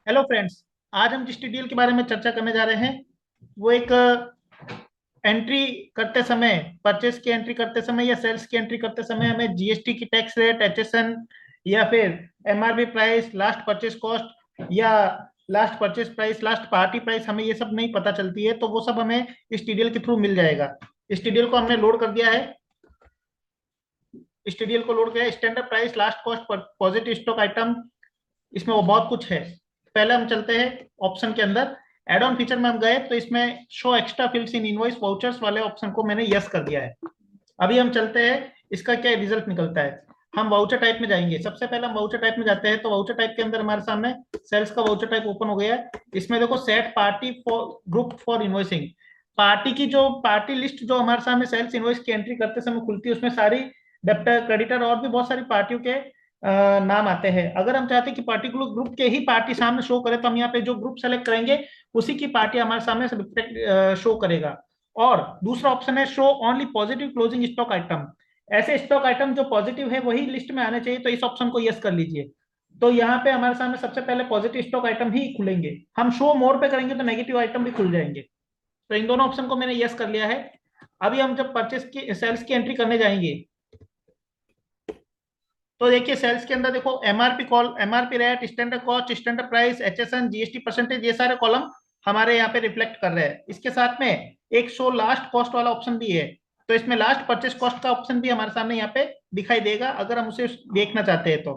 Hello friends. आज हम जिस डील के बारे में चर्चा करने जा रहे हैं वो एक एंट्री करते समय, परचेस की एंट्री करते समय या सेल्स की एंट्री करते समय हमें जीएसटी की टैक्स रेट, एचएसएन या फिर MRP price, last purchase cost या last purchase price, last party price, हमें ये सब नहीं पता चलती है, तो वो सब हमें इस टीडीएल के थ्रू मिल जाएगा। इस टीडीएल को हमने लोड कर दिया है। इस टीडीएल को लोड किया है। Standard price, last cost, positive stock item, इसमें वो बहुत कुछ है। पहले हम चलते हैं ऑप्शन के अंदर। एड ऑन फीचर में हम गए तो इसमें show extra fields in invoice vouchers वाले ऑप्शन को मैंने यस कर दिया है। अभी हम चलते हैं इसका क्या रिजल्ट निकलता है। हम वाउचर टाइप में जाएंगे। सबसे पहले हम वाउचर टाइप में जाते हैं, तो वाउचर टाइप के अंदर हमारे सामने सेल्स का वाउचर टाइप ओपन हो गया है। इसमें देखो set party for group for invoicing. Party की जो पार्टी लिस्ट जो हमारे सामने सेल्स इनवॉइस की एंट्री करते समय खुलती है, उसमें सारी डेप्टर, क्रेडिटर और भी बहुत सारी पार्टियों के नाम आते हैं। अगर हम चाहते हैं कि पर्टिकुलर ग्रुप के ही पार्टी सामने शो करे, तो हम यहाँ पे जो ग्रुप सेलेक्ट करेंगे उसी की पार्टी हमारे सामने शो करेगा। और दूसरा ऑप्शन है show only positive closing stock item. ऐसे स्टॉक आइटम जो पॉजिटिव है वही लिस्ट में आने चाहिए, तो इस ऑप्शन को यस कर लीजिए। तो यहाँ पे हमारे सामने सबसे पहले पॉजिटिव स्टॉक आइटम ही खुलेंगे। हम शो मोर पे करेंगे तो नेगेटिव आइटम भी खुल जाएंगे। तो इन दोनों ऑप्शन को मैंने यस कर लिया है। अभी हम जब परचेस की सेल्स की एंट्री करने जाएंगे, तो देखिए सेल्स के अंदर देखो MRP call, MRP rate, standard cost, standard price, HSN, GST percentage, ये सारे कॉलम हमारे यहाँ पे रिफ्लेक्ट कर रहे हैं। इसके साथ में एक शो लास्ट कॉस्ट वाला ऑप्शन भी है। तो इसमें लास्ट परचेस कॉस्ट का ऑप्शन भी हमारे सामने यहाँ पे दिखाई देगा, अगर हम उसे देखना चाहते हैं तो।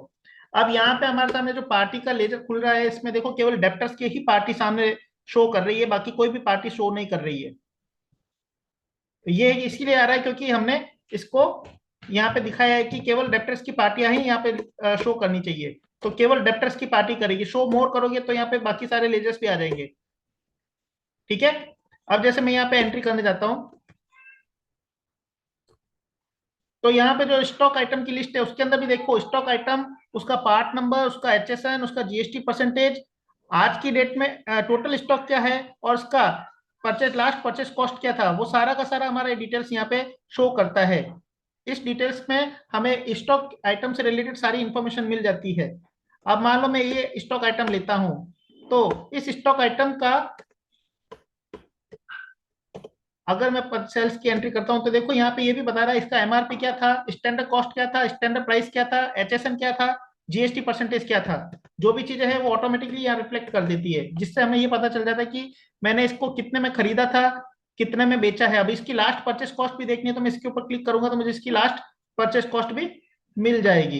अब यहाँ पे हमारे सामने जो पार्टी का लेजर खुल रहा है, इसमें देखो केवल डेप्टर्स की ही पार्टी सामने शो कर रही है, बाकी कोई भी पार्टी शो नहीं कर रही है। तो ये इसीलिए आ रहा है क्योंकि हमने इसको यहाँ पे दिखाया है कि केवल डेप्टर्स की पार्टियां ही यहाँ पे शो करनी चाहिए। तो केवल डेप्टर्स की पार्टी करेगी। शो मोर करोगे तो यहाँ पे बाकी सारे लेजर्स भी आ जाएंगे। ठीक है। अब जैसे मैं यहाँ पे एंट्री करने जाता हूँ, तो यहाँ पे जो स्टॉक आइटम की लिस्ट है उसके अंदर भी देखो स्टॉक आइटम, उसका पार्ट नंबर, उसका एचएसएन, उसका जीएसटी परसेंटेज, आज की डेट में टोटल स्टॉक क्या है और उसका परचेज, लास्ट परचेज कॉस्ट क्या था, वो सारा का सारा हमारा डिटेल्स यहाँ पे शो करता है। इस डिटेल्स में हमें स्टॉक आइटम से रिलेटेड सारी इंफॉर्मेशन मिल जाती है। अब मान लो मैं ये स्टॉक आइटम लेता हूं, तो इस स्टॉक आइटम का अगर मैं सेल्स की एंट्री करता हूं, तो देखो यहाँ पे ये भी बता रहा है इसका एमआरपी क्या था, स्टैंडर्ड कॉस्ट क्या था, स्टैंडर्ड प्राइस क्या था, एचएसएन क्या था, जीएसटी परसेंटेज क्या था। जो भी चीजें है वो ऑटोमेटिकली यहाँ रिफ्लेक्ट कर देती है, जिससे हमें ये पता चल जाता है कि मैंने इसको कितने में खरीदा था, कितने में बेचा है। अब इसकी लास्ट परचेस कॉस्ट भी देखनी है, तो मैं इसके ऊपर क्लिक करूंगा तो मुझे इसकी लास्ट परचेस कॉस्ट भी मिल जाएगी।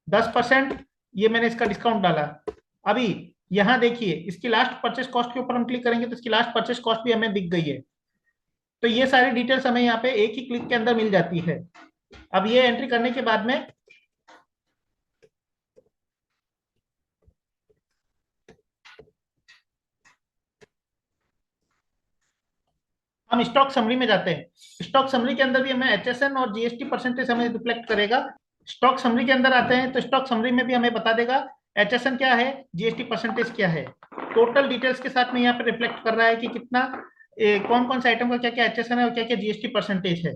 10% ये मैंने इसका डिस्काउंट डाला। अभी यहाँ देखिए इसकी लास्ट परचेस कॉस्ट के ऊपर हम क्लिक करेंगे तो इसकी लास्ट परचेस कॉस्ट भी हमें दिख गई है। तो ये सारी डिटेल्स हमें यहाँ पे एक ही क्लिक के अंदर मिल जाती है। अब ये एंट्री करने के बाद में हम स्टॉक समरी में जाते हैं। स्टॉक समरी के अंदर भी हमें एचएसएन और जीएसटी परसेंटेज हमें रिफ्लेक्ट करेगा। स्टॉक समरी के अंदर आते हैं तो स्टॉक समरी में भी हमें बता देगा एचएसएन क्या है, जीएसटी परसेंटेज क्या है। टोटल डिटेल्स के साथ में यहाँ पे रिफ्लेक्ट कर रहा है कि कितना कौन कौन से आइटम का क्या क्या एचएसएन है और क्या क्या जीएसटी परसेंटेज है।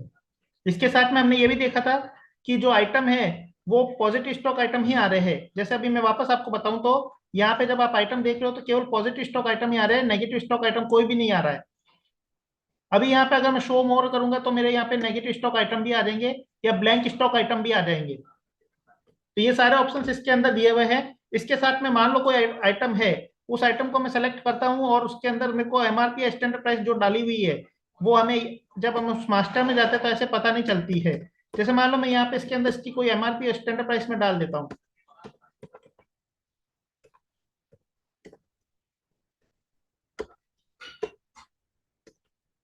इसके साथ में हमने ये भी देखा था कि जो आइटम है वो पॉजिटिव स्टॉक आइटम ही आ रहे हैं। जैसे अभी मैं वापस आपको बताऊं, तो यहाँ पे जब आप आइटम देख रहे हो तो केवल पॉजिटिव स्टॉक आइटम ही आ रहे हैं, नेगेटिव स्टॉक आइटम कोई भी नहीं आ रहा है। अभी यहाँ पे अगर मैं शो मोर करूंगा तो मेरे यहाँ पे नेगेटिव स्टॉक आइटम भी आ जाएंगे या ब्लैंक स्टॉक आइटम भी आ जाएंगे। तो ये सारे ऑप्शन इसके अंदर दिए हुए हैं। इसके साथ में मान लो कोई आइटम है, उस आइटम को मैं सेलेक्ट करता हूँ और उसके अंदर मेरे को एमआरपी या स्टैंडर्ड प्राइस जो डाली हुई है वो हमें जब हम उस मास्टर में जाते हैं तो ऐसे पता नहीं चलती है। जैसे मान लो मैं यहाँ पे इसके अंदर इसकी कोई एमआरपी या स्टैंडर्ड प्राइस में डाल देता हूँ।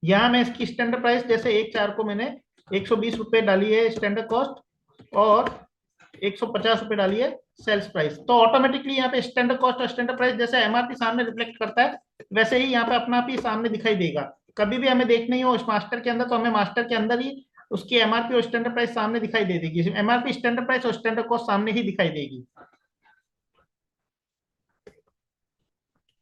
यहाँ मैं इसकी स्टैंडर्ड प्राइस जैसे 1/4 को मैंने 120 रुपये डाली है स्टैंडर्ड कॉस्ट, और 150 रुपये डाली है सेल्स प्राइस। तो ऑटोमेटिकली यहाँ पे स्टैंडर्ड कॉस्ट और स्टैंडर्ड प्राइस जैसे एमआरपी सामने रिफ्लेक्ट करता है, वैसे ही यहाँ पे अपना आप ही सामने दिखाई देगा। कभी भी हमें देखनी हो उस मास्टर के अंदर, तो हमें मास्टर के अंदर ही उसकी एमआरपी और स्टैंडर्ड प्राइस सामने दिखाई दे देगी। एमआरपी, स्टैंडर्ड प्राइस और स्टैंडर्ड कॉस्ट सामने ही दिखाई देगी।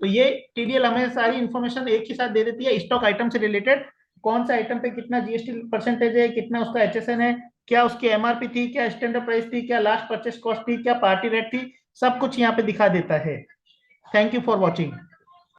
तो ये टीडीएल हमें सारी इंफॉर्मेशन एक ही साथ दे देती है स्टॉक आइटम से रिलेटेड। कौन सा आइटम पे कितना जीएसटी परसेंटेज है, कितना उसका एचएसएन है, क्या उसकी एमआरपी थी, क्या स्टैंडर्ड प्राइस थी, क्या लास्ट परचेस कॉस्ट थी, क्या पार्टी रेट थी। सब कुछ यहाँ पे दिखा देता है। Thank you for watching.